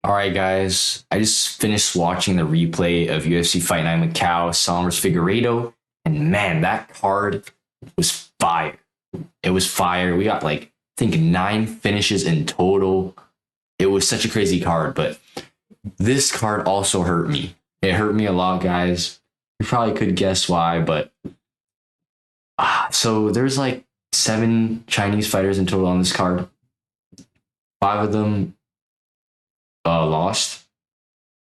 All right, guys. I just finished watching the replay of UFC Fight Night Macau, Song vs Figueiredo, and man, that card was fire. It was fire. We got I think 9 finishes in total. It was such a crazy card, but this card also hurt me. It hurt me a lot, guys. You probably could guess why, but so there's like 7 Chinese fighters in total on this card. 5 of them lost.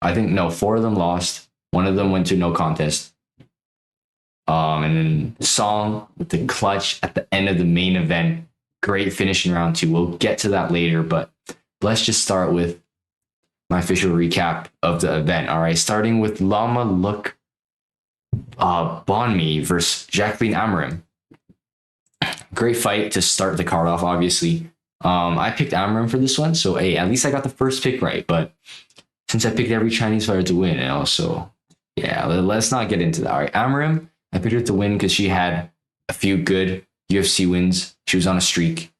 I think no, 4 of them lost. One of them went to no contest. And then Song with the clutch at the end of the main event. Great finish in round 2. We'll get to that later, but let's just start with my official recap of the event. All right, starting with Lama Look Bonmi versus Jacqueline Amarim. Great fight to start the card off, obviously. I picked Amarim for this one, so hey, at least I got the first pick right. But since I picked every Chinese fighter to win, and also, yeah, let's not get into that. All right, Amarim, I picked her to win because she had a few good UFC wins. She was on a streak,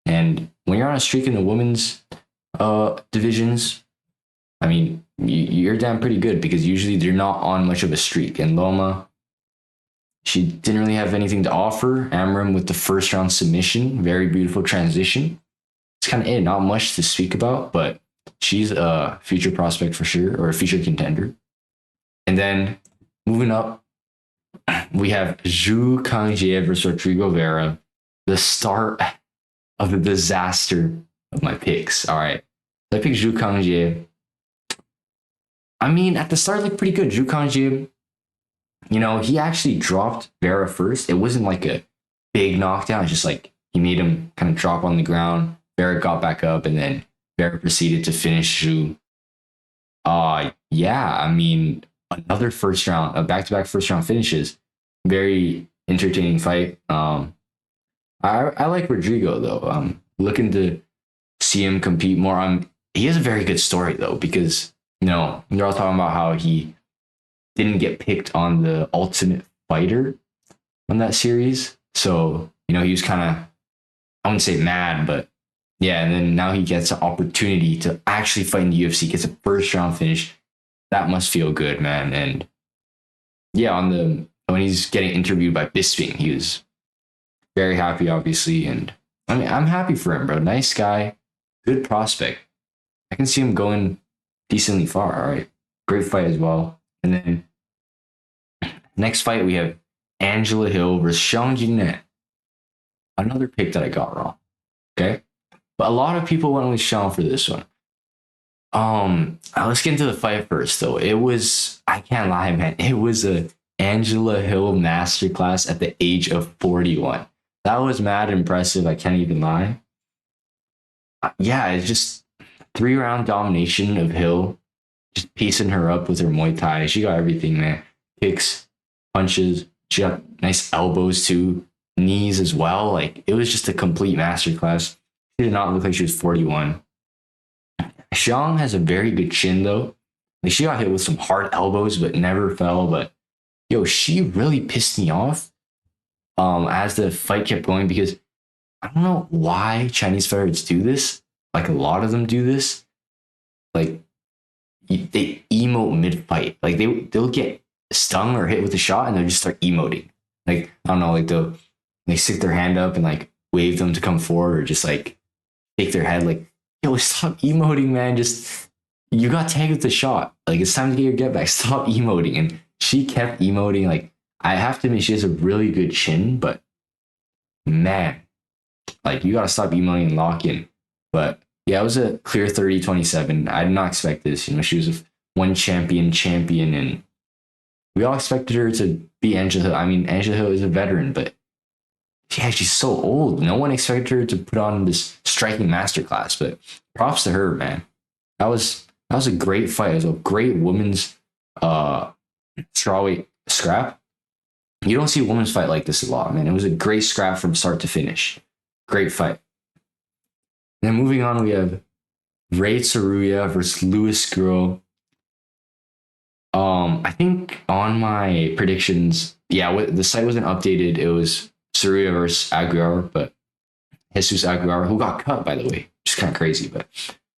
and when you're on a streak in the women's divisions, I mean, you're damn pretty good because usually they're not on much of a streak. And Loma, she didn't really have anything to offer. Amarim with the first round submission, very beautiful transition. It's kind of it, not much to speak about, but she's a future prospect for sure, or a future contender. And then moving up, we have Zhu Kangjie versus Rodrigo Vera, the start of the disaster of my picks. All right, so I picked Zhu Kangjie. I mean, at the start, it looked pretty good. Zhu Kangjie, he actually dropped Vera first. It wasn't like a big knockdown. It's just like he made him kind of drop on the ground. Vera got back up, and then Vera proceeded to finish Zhu. Yeah, I mean, another first round, a back-to-back first round finishes. Very entertaining fight. I like Rodrigo though. I'm looking to see him compete more. He has a very good story though, because they're all talking about how he didn't get picked on the Ultimate Fighter on that series. So, he was kind of, I wouldn't say mad, but yeah, and then now he gets an opportunity to actually fight in the UFC, gets a first round finish. That must feel good, man. And yeah, when he's getting interviewed by Bisping, he was very happy, obviously. And I mean, I'm happy for him, bro. Nice guy, good prospect. I can see him going decently far. All right, great fight as well. And then next fight, we have Angela Hill versus Xiang Jingnan. Another pick that I got wrong. Okay. But a lot of people went with Xiang for this one. Let's get into the fight first, though. I can't lie, man. It was a Angela Hill masterclass at the age of 41. That was mad impressive. I can't even lie. Yeah, it's just 3-round domination of Hill, just piecing her up with her Muay Thai. She got everything, man. Kicks, punches, she got nice elbows too, knees as well. Like, it was just a complete masterclass. She did not look like she was 41. Xiang has a very good chin though. Like, she got hit with some hard elbows, but never fell. But yo, she really pissed me off as the fight kept going, because I don't know why Chinese fighters do this. Like, a lot of them do this. Like, they emote mid-fight. Like, they'll get stung or hit with a shot and they'll just start emoting. Like, I don't know, like they stick their hand up and like wave them to come forward, or just like shake their head like, yo, stop emoting, man. Just, you got tagged with the shot. Like, it's time to get your get back. Stop emoting. And she kept emoting. Like, I have to admit, she has a really good chin, but man, like, you gotta stop emoting and lock in. But yeah, it was a clear 30-27. I did not expect this. She was a one champion, and we all expected her to be Angela Hill. I mean, Angela Hill is a veteran, but yeah, she's so old. No one expected her to put on this striking masterclass. But props to her, man. That was a great fight. It was a great women's strawweight scrap. You don't see a women's fight like this a lot, man. It was a great scrap from start to finish. Great fight. And then moving on, we have Ray Tsuruya versus Louis Guro. I think on my predictions, yeah, the site wasn't updated. It was Tsuruya versus Aguiar, but Jesus Aguiar, who got cut, by the way, which is kind of crazy. But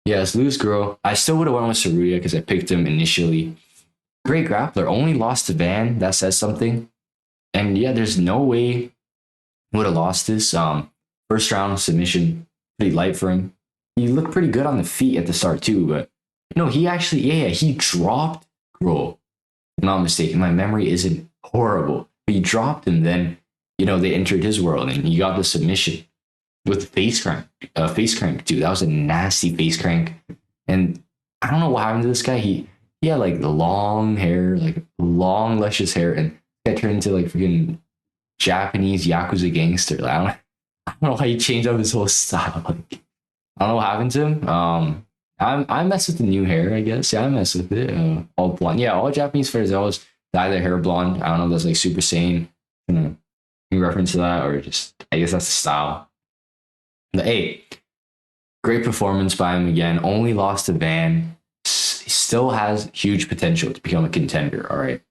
Yes, lose girl. I still would have went with Saruya because I picked him initially. Great grappler. Only lost to Van. That says something. And yeah, there's no way he would have lost this. First round submission, pretty light for him. He looked pretty good on the feet at the start too, but he actually, he dropped Grohl. If I'm not mistaken. My memory isn't horrible. But he dropped him, then they entered his world and he got the submission with face crank too. That was a nasty face crank. And I don't know what happened to this guy. He had like the long hair, like long luscious hair, and got turned into like freaking Japanese Yakuza gangster. Like, I don't know how he changed up his whole style. Like, I don't know what happened to him. I mess with the new hair, I guess. Yeah, I mess with it. All blonde. Yeah, all Japanese fighters always dye their hair blonde. I don't know if that's like Super Saiyan, in reference to that, or just I guess that's the style. But hey, great performance by him again. Only lost to Van. He still has huge potential to become a contender. All right,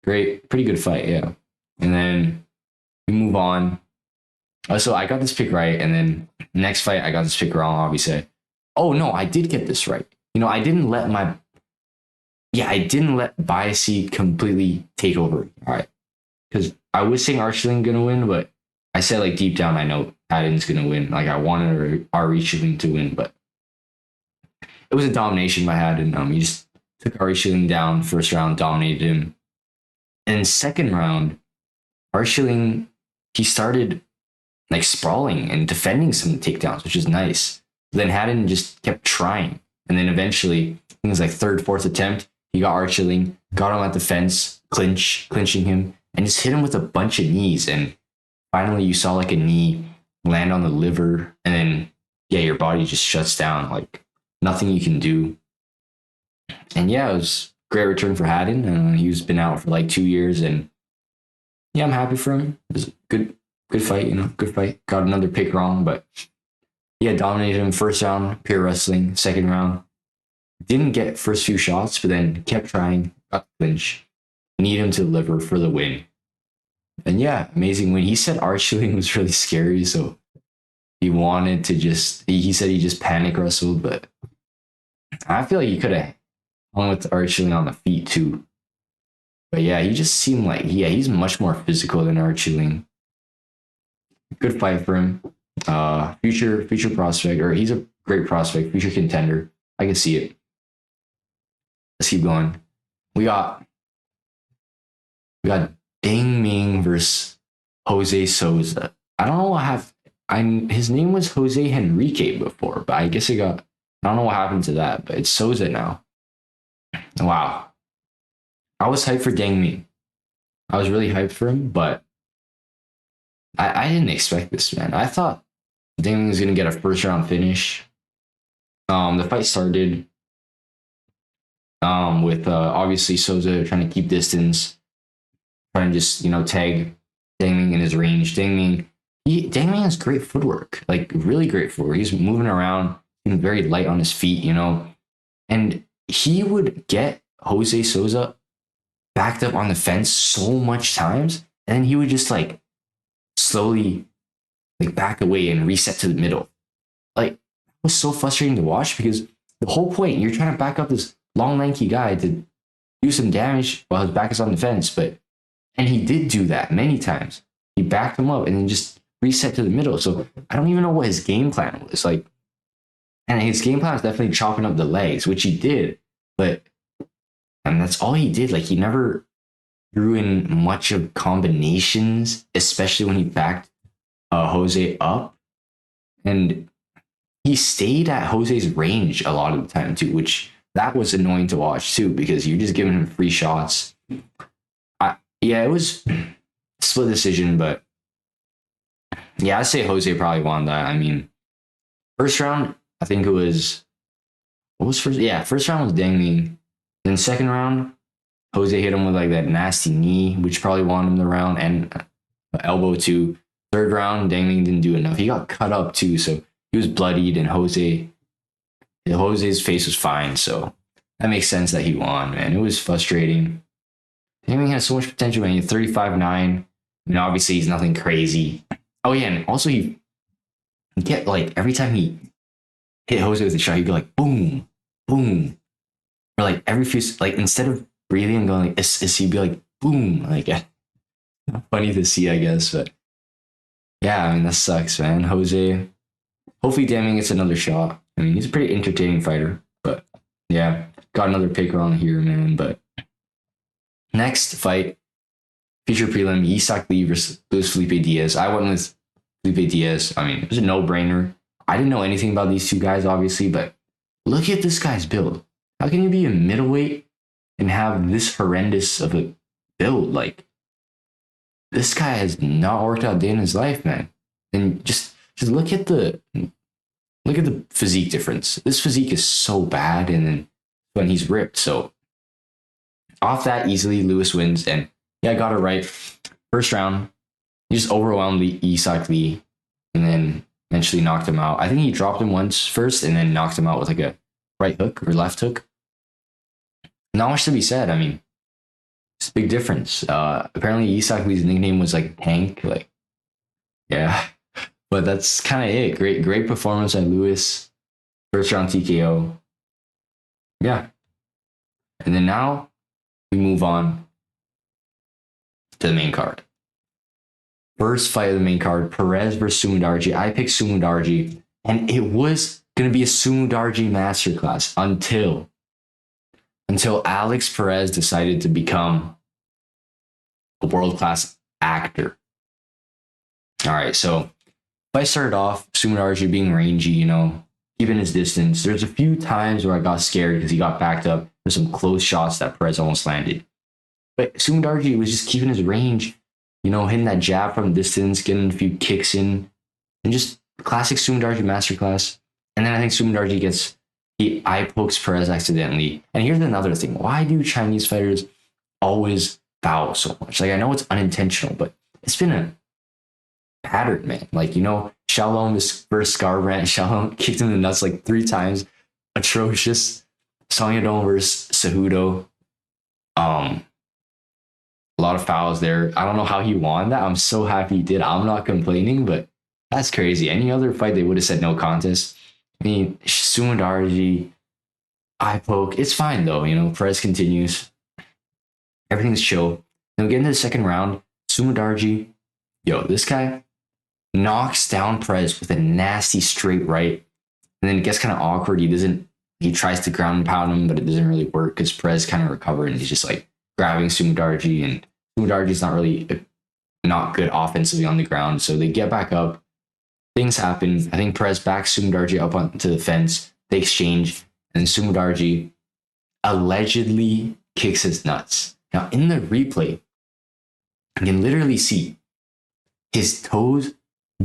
great, pretty good fight, yeah. And then we move on. So I got this pick right, and then next fight I got this pick wrong. Obviously, oh no, I did get this right. I didn't let biasy completely take over. All right, because I was saying Archling gonna win, but I said like deep down I know Haddon's gonna win. Like I wanted Archling to win, but it was a domination by Haddon. He just took Archling down first round, dominated him, and second round, Archling he started like sprawling and defending some takedowns, which is nice. Then Haddon just kept trying. And then eventually, I think it was like third, fourth attempt, he got Archling, got him at the fence, clinching him, and just hit him with a bunch of knees. And finally, you saw like a knee land on the liver. And then, your body just shuts down. Like nothing you can do. And yeah, it was a great return for Haddon. He's been out for like 2 years. And yeah, I'm happy for him. It was a good fight, good fight. Got another pick wrong, but dominated him first round, pure wrestling. Second round, didn't get first few shots, but then kept trying, got the clinch. Need him to deliver for the win. And yeah, amazing win. He said Archling was really scary, so he wanted to he said he just panic wrestled, but I feel like he could have hung with Archling on the feet too. But yeah, he just seemed like, he's much more physical than Archling. Good fight for him. Future prospect, or he's a great prospect, future contender. I can see it. Let's keep going. We got Ding Ming versus Jose Souza. I don't know what his name was Jose Henrique before, but I guess I don't know what happened to that, but it's Souza now. Wow. I was hyped for Ding Ming. I was really hyped for him, but I didn't expect this, man. I thought Ding Ming was going to get a first round finish. The fight started with obviously Souza trying to keep distance, trying to just tag Ding Ming in his range. Ding Ming has great footwork, like really great footwork. He's moving around, being very light on his feet, and he would get Jose Souza backed up on the fence so much times, and then he would just like slowly like back away and reset to the middle. Like it was so frustrating to watch because the whole point, you're trying to back up this long lanky guy to do some damage while his back is on the fence, and he did do that many times. He backed him up and then just reset to the middle. So I don't even know what his game plan was. Like, and his game plan was definitely chopping up the legs, which he did, but that's all he did. Like he never threw in much of combinations, especially when he backed Jose up. And he stayed at Jose's range a lot of the time too, which that was annoying to watch too, because you're just giving him free shots. It was split decision, but yeah, I'd say Jose probably won that. I mean, first round, I think it was, what was first? Yeah, first round was Ding Ming. Then second round, Jose hit him with like that nasty knee, which probably won him the round, and elbow too. Third round, Ding Ming didn't do enough. He got cut up too, so he was bloodied, and Jose's face was fine, so that makes sense that he won, man. It was frustrating. Ding Ming has so much potential, man. He's 35-9. I mean, obviously he's nothing crazy. Oh yeah, and also he get like every time he hit Jose with a shot, he'd go like boom, boom, or like every few, like instead of breathing and going like he'd be like boom, like funny to see, I guess. But yeah, I mean that sucks, man. Jose, hopefully Damian gets another shot. I mean, he's a pretty entertaining fighter, but yeah, got another pick on here, man. But next fight, feature prelim, Isak Lee versus Felipe Diaz. I went with Felipe Diaz. I mean, it was a no-brainer. I didn't know anything about these two guys, obviously, but look at this guy's build. How can you be a middleweight and have this horrendous of a build? Like, this guy has not worked out a day in his life, man. And just look at the physique difference. This physique is so bad, and then when he's ripped. So off that, easily Lewis wins, and yeah, I got it right. First round, he just overwhelmed Isak Lee, and then eventually knocked him out. I think he dropped him once first, and then knocked him out with like a right hook or left hook. Not much to be said. I mean, it's a big difference. Apparently, Isak Lee's nickname was like Tank. Like, yeah, but that's kind of it. Great performance by Lewis. First round TKO. Yeah, and then now we move on to the main card. First fight of the main card, Perez versus Sumudaerji. I picked Sumudaerji, and it was going to be a Sumudaerji masterclass until Alex Perez decided to become a world-class actor. All right, so I started off, Sumudaerji being rangy, you know, keeping his distance. There's a few times where I got scared because he got backed up. There's some close shots that Perez almost landed. But Sumudaerji was just keeping his range, you know, hitting that jab from distance, getting a few kicks in, and just classic Sumudaerji masterclass. And then I think Sumudaerji he eye pokes Perez accidentally. And here's another thing. Why do Chinese fighters always foul so much? Like, I know it's unintentional, but it's been a pattern, man. Like, you know, Shalom versus Garbrandt. Shalom kicked him in the nuts like 3 times. Atrocious. Song Yadong versus Cejudo. A lot of fouls there. I don't know how he won that. I'm so happy he did. I'm not complaining, but that's crazy. Any other fight, they would have said no contest. I mean, Sumudaerji, eye poke. It's fine, though. You know, Perez continues. Everything's chill. Then we get into the second round. Sumudaerji, this guy knocks down Perez with a nasty straight right. And then it gets kind of awkward. He tries to ground and pound him, but it doesn't really work because Perez kind of recovered and he's just like grabbing Sumudaerji. And Sumudaerji's not good offensively on the ground. So they get back up. Things happen. I think Perez backs Sumudaerji up onto the fence. They exchange. And Sumudaerji allegedly kicks his nuts. Now, in the replay, you can literally see his toes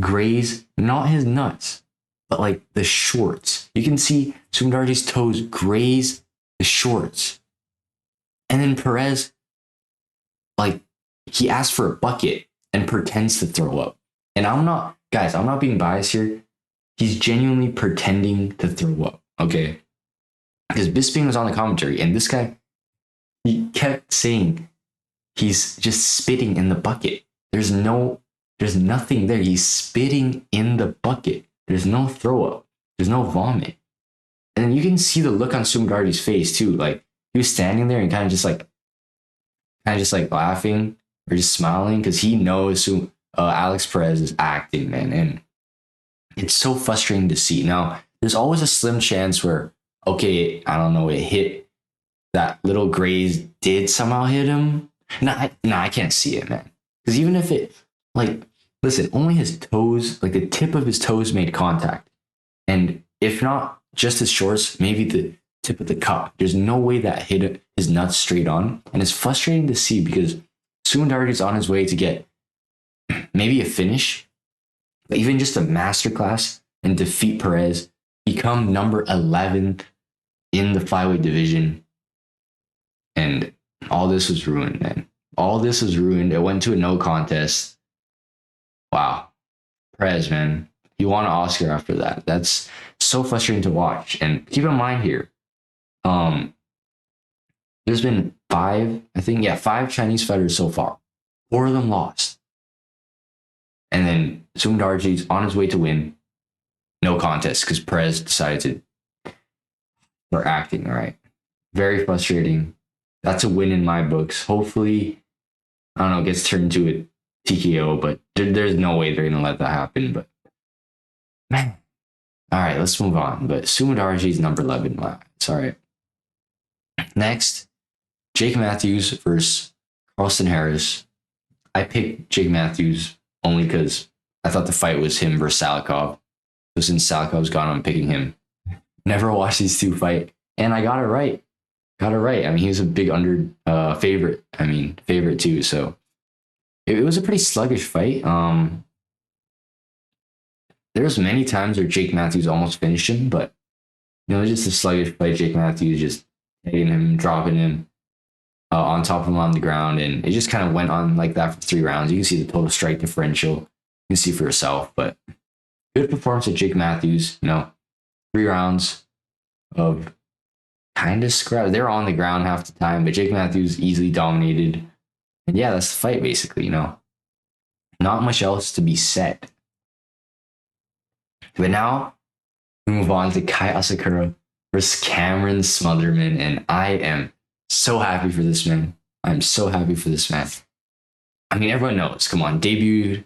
graze, not his nuts, but like the shorts. You can see Sumudaerji's toes graze the shorts. And then Perez, he asks for a bucket and pretends to throw up. And I'm not being biased here. He's genuinely pretending to throw up, okay? Because Bisping was on the commentary, and this guy, he kept saying he's just spitting in the bucket. There's nothing there. He's spitting in the bucket. There's no throw up. There's no vomit. And then you can see the look on Sumudaerji's face too. Like, he was standing there and kind of just like laughing or just smiling because he knows Alex Perez is acting, man. And it's so frustrating to see. Now, there's always a slim chance where, okay, I don't know, it hit, that little graze did somehow hit him. I can't see it, man. Because even if it, listen, only his toes, like the tip of his toes made contact. And if not just his shorts, maybe the tip of the cup. There's no way that hit his nuts straight on. And it's frustrating to see because Sumudaerji's on his way to get maybe a finish, but even just a masterclass and defeat Perez, become number 11 in the flyweight division. And all this was ruined, man. All this was ruined. It went to a no contest. Wow. Perez, man. He won an Oscar after that. That's so frustrating to watch. And keep in mind here, there's been 5 Chinese fighters so far. 4 of them lost. And then Sumudaerji's on his way to win. no contest because Perez decided to start acting. All right, very frustrating. That's a win in my books. Hopefully, I don't know, it gets turned into a TKO, but there's no way they're gonna let that happen. But man, all right, let's move on. But Sumadarji is number 11. Wow, it's all right. Next, Jake Matthews versus Carlston Harris. I picked Jake Matthews only because I thought the fight was him versus Salikov. So since Salikov's gone, I'm picking him. Never watched these two fight, and I got it right. Got it right. I mean, he was a big favorite. I mean, favorite too. So it was a pretty sluggish fight. There was many times where Jake Matthews almost finished him, but it was just a sluggish fight. Jake Matthews just hitting him, dropping him on top of him on the ground, and it just kind of went on like that for 3 rounds. You can see the total strike differential. You can see for yourself, but good performance of Jake Matthews. 3 rounds of kind of scrap. They were on the ground half the time, but Jake Matthews easily dominated. And yeah, that's the fight basically. Not much else to be said. But now we move on to Kai Asakura versus Cameron Smotherman, and I am so happy for this man. I'm so happy for this man. I mean, everyone knows. Come on, debuted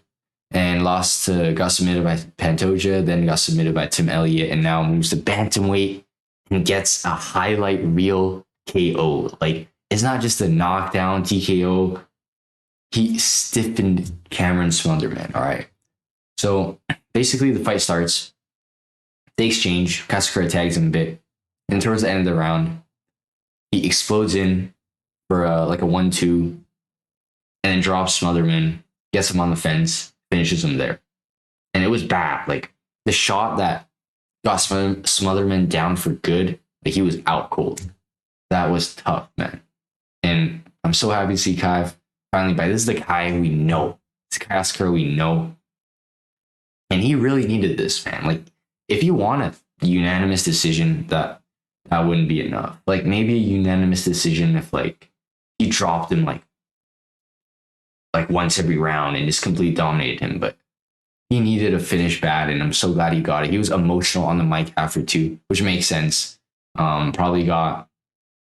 and got submitted by Pantoja, then got submitted by Tim Elliott, and now moves to bantamweight and gets a highlight reel KO. Like, it's not just a knockdown TKO. He stiffened Cameron Smotherman. All right. So basically, the fight starts. They exchange. Kasakura tags him a bit. And towards the end of the round, he explodes in for like a 1-2 and then drops Smotherman, gets him on the fence, finishes him there. And it was bad. Like, the shot that got Smotherman down for good, like, he was out cold. That was tough, man. And I'm so happy to see Kai finally by. This is the Kai we know. It's Kasakura we know. And he really needed this, man. Like, if you want a unanimous decision, that wouldn't be enough. Like, maybe a unanimous decision if, like, he dropped him like once every round and just completely dominated him. But he needed a finish bad, and I'm so glad he got it. He was emotional on the mic after too, which makes sense. Probably got,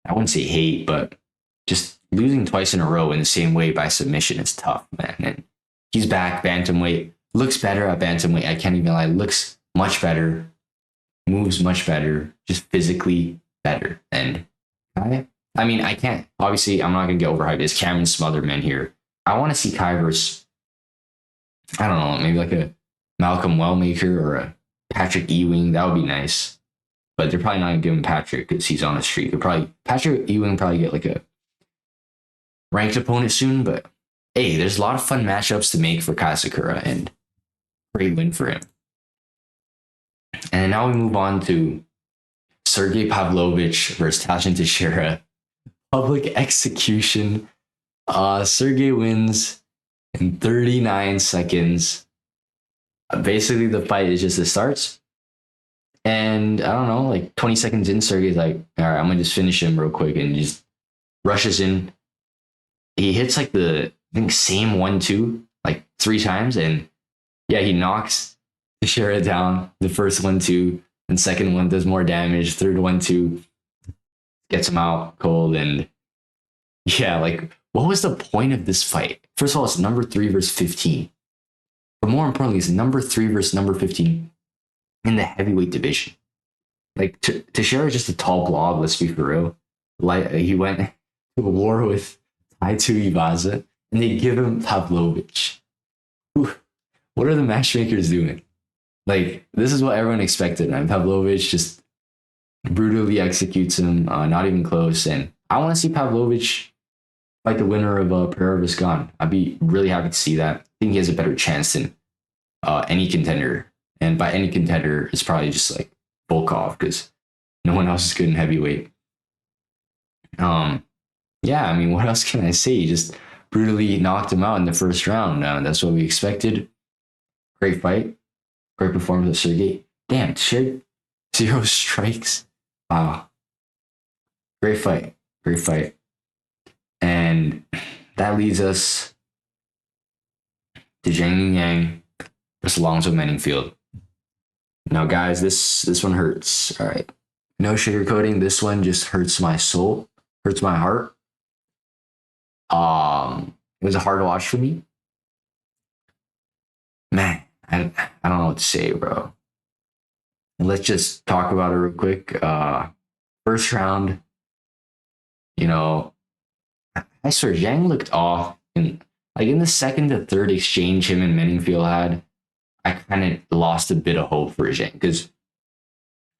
I wouldn't say hate, but just losing twice in a row in the same way by submission is tough, man. And he's back, bantamweight. Looks better at bantamweight. I can't even lie. Looks much better. Moves much better. Just physically better. And I mean, I can't. Obviously, I'm not going to get overhyped. It's Cameron Smotherman here. I want to see Kai versus, I don't know, maybe like a Malcolm Wellmaker or a Patrick Ewing. That would be nice. But they're probably not going to give him Patrick because he's on a streak. Patrick Ewing probably get like a ranked opponent soon. But hey, there's a lot of fun matchups to make for Kasakura, and great win for him. And now we move on to Sergey Pavlovich versus Tashin Teixeira. Public execution. Sergey wins in 39 seconds. Basically, the fight is just, it starts. And I don't know, like 20 seconds in, Sergey's like, all right, I'm going to just finish him real quick, and just rushes in. He hits like the, I think, same 1-2 like 3 times. And yeah, he knocks Teixeira down. The first 1-2, and second one does more damage. Third 1-2 gets him out cold. And yeah, like, what was the point of this fight? First of all, it's number 3 versus 15. But more importantly, it's number 3 versus number 15 in the heavyweight division. Like, Teixeira is just a tall blob, let's be for real. Like, he went to a war with Taito Iwaza, and they give him Pavlovich. What are the matchmakers doing? Like, this is what everyone expected, man. Pavlovich just brutally executes him, not even close. And I want to see Pavlovich fight the winner of Pereira Viscon. I'd be really happy to see that. I think he has a better chance than any contender. And by any contender, it's probably just like Volkov, because no one else is good in heavyweight. Yeah, I mean, what else can I say? He just brutally knocked him out in the first round. That's what we expected. Great fight. Great performance of Sergey. Damn, 0 strikes. Wow. Great fight. Great fight. And that leads us to Zhang Yang versus Alonzo Menningfield. Now, guys, this one hurts. All right, no sugarcoating. This one just hurts my soul, hurts my heart. It was a hard watch for me, man. I don't know what to say, bro. Let's just talk about it real quick. First round, you know, I swear Zhang looked off, and like in the second to third exchange him and Menningfield had, I kind of lost a bit of hope for Zhang because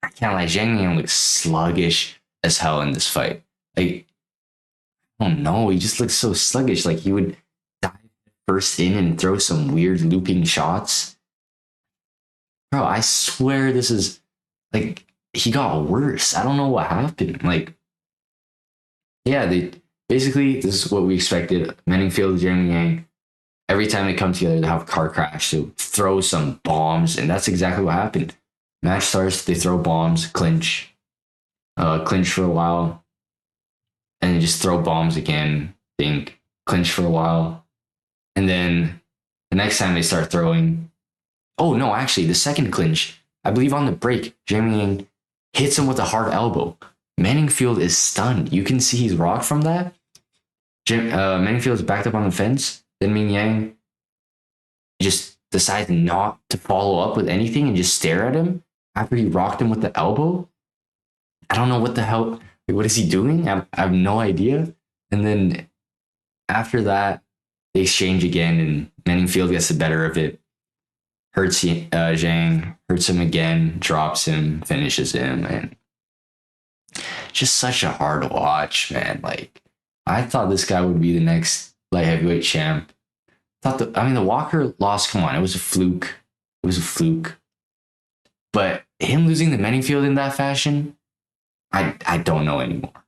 I can't lie, Zhang Yang looks sluggish as hell in this fight. Like, I don't know, he just looks so sluggish. Like he would dive first in and throw some weird looping shots. Bro, I swear this is like he got worse. I don't know what happened. Like, yeah, they basically this is what we expected. Menningfield, Jeremy Yang, every time they come together, they have a car crash. So throw some bombs, and that's exactly what happened. Match starts, they throw bombs, clinch for a while, and then just throw bombs again. Think clinch for a while, and then the next time they start throwing. Oh no, actually, the second clinch, I believe on the break, Jeremy Yang hits him with a hard elbow. Manningfield is stunned. You can see he's rocked from that. Manningfield is backed up on the fence. Then Ming Yang just decides not to follow up with anything and just stare at him after he rocked him with the elbow. I don't know what the hell. Like, what is he doing? I have no idea. And then after that, they exchange again, and Manningfield gets the better of it. Hurts Zhang, hurts him again, drops him, finishes him, and just such a hard watch, man. Like, I thought this guy would be the next light heavyweight champ. The Walker loss, come on, it was a fluke. It was a fluke. But him losing the Manningfield in that fashion, I don't know anymore.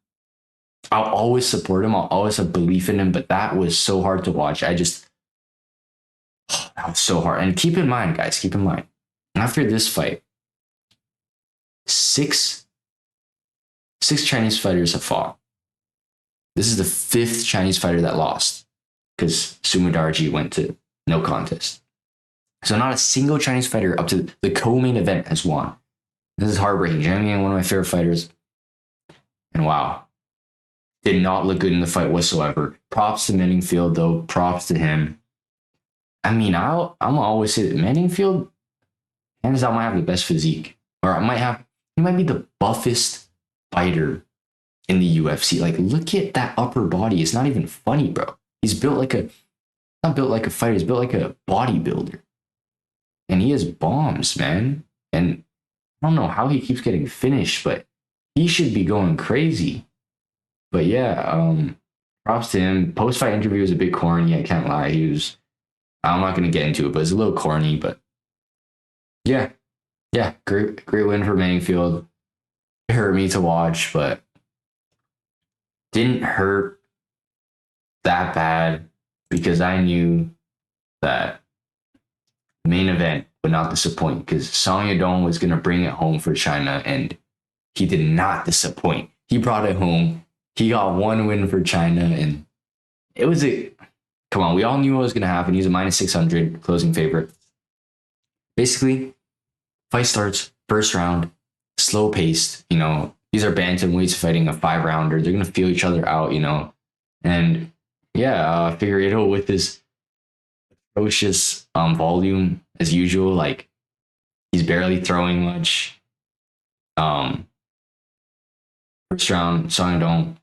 I'll always support him. I'll always have belief in him, but that was so hard to watch. That was so hard. And keep in mind, guys, after this fight, six Chinese fighters have fought. This is the fifth Chinese fighter that lost because Sumudarji went to no contest. So not a single Chinese fighter up to the co-main event has won. This is heartbreaking. Zhang Yang, one of my favorite fighters. And wow, did not look good in the fight whatsoever. Props to Manningfield, though. Props to him. I mean, I'm always say that Manningfield, hands down, might have the best physique. Or he might be the buffest fighter in the UFC. Like, look at that upper body. It's not even funny, bro. He's built not built like a fighter. He's built like a bodybuilder. And he has bombs, man. And I don't know how he keeps getting finished, but he should be going crazy. But yeah, props to him. Post-fight interview was a bit corny. I can't lie. I'm not going to get into it, but it's a little corny. But yeah, great win for Manningfield. It hurt me to watch, but didn't hurt that bad because I knew that main event would not disappoint because Song Yadong was going to bring it home for China, and he did not disappoint. He brought it home. He got one win for China, and it was come on, we all knew what was going to happen. He's a minus 600 closing favorite. Basically, fight starts, first round, slow paced. These are bantamweights fighting a 5-rounder. They're going to feel each other out, And yeah, Figueiredo with his atrocious volume as usual. Like, he's barely throwing much. First round, Song Yadong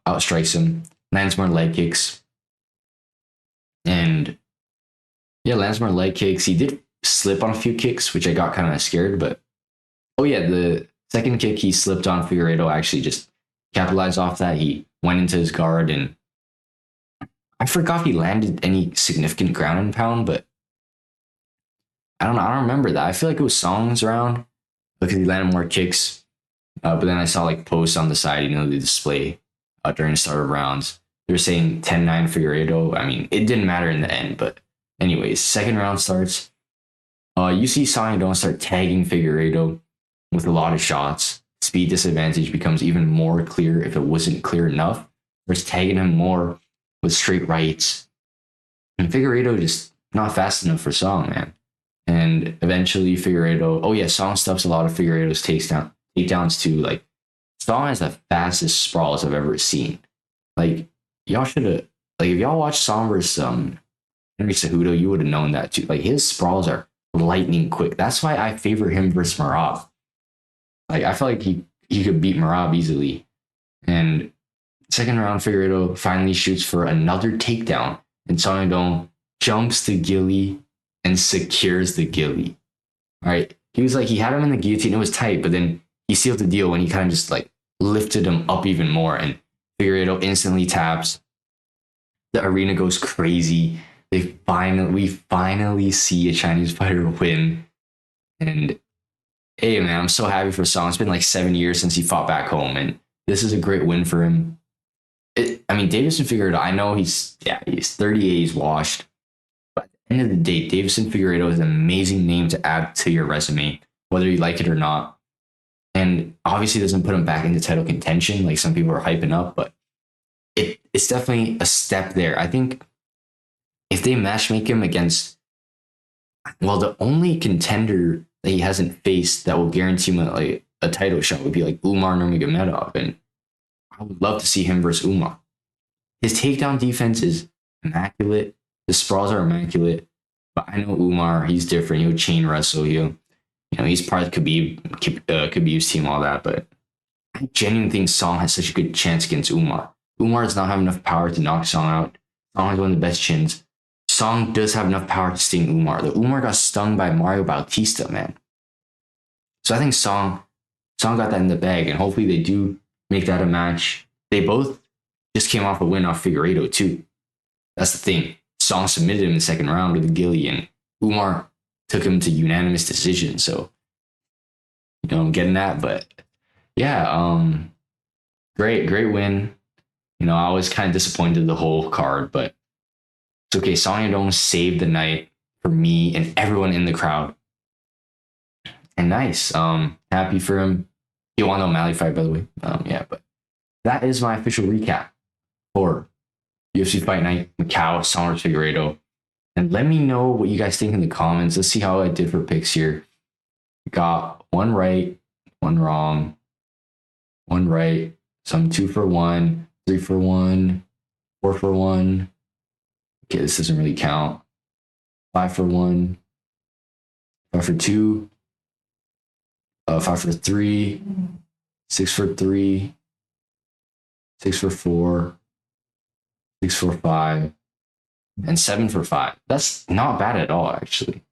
outstrikes him, lands more leg kicks. And yeah, lands more leg kicks. He did slip on a few kicks, which I got kind of scared. But oh yeah, the second kick he slipped on, Figueiredo actually just capitalized off that. He went into his guard, and I forgot if he landed any significant ground and pound, but I don't know. I don't remember that. I feel like it was Song's round because he landed more kicks. But then I saw like posts on the side, the display during the start of rounds. They were saying 10-9 Figueiredo. I mean, it didn't matter in the end, but anyways, second round starts. You see Song Yadong start tagging Figueiredo with a lot of shots. Speed disadvantage becomes even more clear if it wasn't clear enough. There's tagging him more with straight rights. And Figueiredo just not fast enough for Song, man. And eventually Figueiredo, oh yeah, Song stuffs a lot of Figueiredo's takedowns too. Like Song has the fastest sprawls I've ever seen. Like y'all should have, like if y'all watched Song versus Henry Cejudo, you would have known that too. Like his sprawls are lightning quick. That's why I favor him versus Marab. Like I feel like he could beat Marab easily. And second round, Figueiredo finally shoots for another takedown, and Song Yadong jumps the gilly and secures the gilly. All right, he was like he had him in the guillotine. It was tight, but then he sealed the deal when he kind of just like lifted him up even more, and Figueiredo instantly taps. The arena goes crazy. We finally see a Chinese fighter win, and hey man, I'm so happy for Song. It's been like 7 years since he fought back home, and this is a great win for him. I mean, Davison Figueiredo, I know he's 38, he's washed. But at the end of the day, Davison Figueiredo is an amazing name to add to your resume, whether you like it or not. And obviously doesn't put him back into title contention like some people are hyping up, but it's definitely a step there. I think if they matchmake him against, well, the only contender that he hasn't faced that will guarantee him like a title shot would be like Umar Nurmagomedov, and I would love to see him versus Umar. His takedown defense is immaculate. His sprawls are immaculate. But I know Umar, he's different. He'll chain wrestle you. You know, he's part of Khabib's team, all that. But I genuinely think Song has such a good chance against Umar. Umar does not have enough power to knock Song out. Song has one of the best chins. Song does have enough power to sting Umar. The Umar got stung by Mario Bautista, man. So I think Song got that in the bag, and hopefully they do make that a match. They both just came off a win off Figueiredo too. That's the thing. Song submitted him in the second round with a gilly, and Umar took him to unanimous decision. So, you know, I'm getting that. But yeah, great win. You know, I was kind of disappointed the whole card, but it's okay. Song Yadong saved the night for me and everyone in the crowd. And nice. Happy for him. He won the O'Malley fight, by the way. Yeah, but that is my official recap for UFC Fight Night Macau, Song vs Figueiredo. And let me know what you guys think in the comments. Let's see how I did for picks here. Got one right, one wrong, one right. So I'm 2 for 1, 3 for 1, 4 for 1. Okay, this doesn't really count. 5 for 1, 5 for 2, 5 for 3, 6 for 3, 6 for 4, 6 for 5, and 7 for 5. That's not bad at all, actually.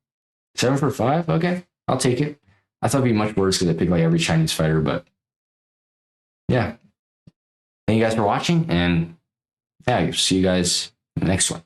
7 for 5? Okay, I'll take it. I thought it'd be much worse because I picked like every Chinese fighter, but yeah. Thank you guys for watching, and yeah, see you guys in the next one.